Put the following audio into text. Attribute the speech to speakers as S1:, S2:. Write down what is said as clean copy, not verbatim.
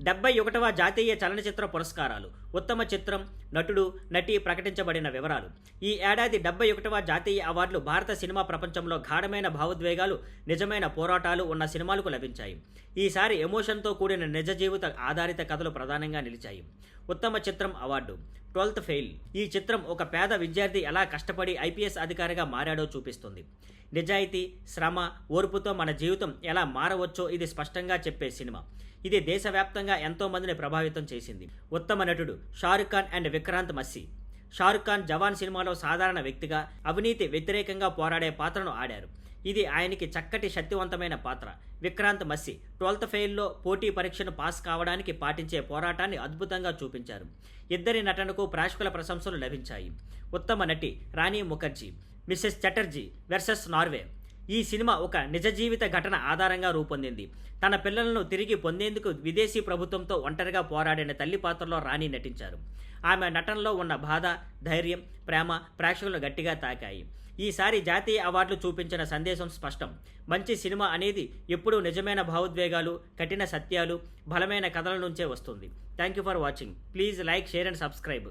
S1: 71వ జాతీయ చలనచిత్ర పురస్కారాలు, ఉత్తమ చిత్రం, నటుడు, నటి ప్రకటించబడిన వివరాలు. ఈ ఏడాది 71వ జాతీయ అవార్డులు భారత సినిమా ప్రపంచంలో గాఢమైన భావోద్వేగాలు, నిజమైన పోరాటాలు ఉన్న సినిమాలకు లభించాయి. ఈసారి ఎమోషన్తో కూడిన నిజ జీవిత ఆధారిత కథలు ప్రధానంగా నిలిచాయి. ఉత్తమ చిత్రం అవార్డు 12th ఫెయిల్. ఈ చిత్రం ఒక పేద విద్యార్థి ఎలా కష్టపడి ఐపీఎస్ అధికారిగా మారాడో చూపిస్తుంది. నిజాయితీ, శ్రమ, ఓర్పుతో మన జీవితం ఎలా మారవచ్చో ఇది స్పష్టంగా చెప్పే సినిమా. ఇది దేశవ్యాప్తంగా ఎంతో మందిని ప్రభావితం చేసింది. ఉత్తమ నటుడు షారుఖ్ ఖాన్ అండ్ విక్రాంత్ మస్సీ. షారుఖ్ ఖాన్ జవాన్ సినిమాలో సాధారణ వ్యక్తిగా అవినీతి వ్యతిరేకంగా పోరాడే పాత్రను ఆడారు. ఇది ఆయనకి చక్కటి శక్తివంతమైన పాత్ర. విక్రాంత్ మస్సీ 12th ఫెయిల్లో పోటీ పరీక్షను పాస్ కావడానికి పాటించే పోరాటాన్ని అద్భుతంగా చూపించారు. ఇద్దరి నటనకు ప్రేక్షకుల ప్రశంసలు లభించాయి. ఉత్తమ నటి Rani Mukherjee. Mrs Chatterjee versus Norway. ఈ సినిమా ఒక నిజ జీవిత ఘటన ఆధారంగా రూపొందింది. తన పిల్లలను తిరిగి పొందేందుకు విదేశీ ప్రభుత్వంతో ఒంటరిగా పోరాడిన తల్లి పాత్రలో రాణి నటించారు. ఆమె నటనలో ఉన్న బాధ, ధైర్యం, ప్రేమ ప్రేక్షకులను గట్టిగా తాకాయి. ఈసారి జాతీయ అవార్డులు చూపించిన సందేశం స్పష్టం. మంచి సినిమా అనేది ఎప్పుడూ నిజమైన భావోద్వేగాలు, కఠిన సత్యాలు, బలమైన కథల నుంచే వస్తుంది. Thank you for watching. Please like, share and subscribe.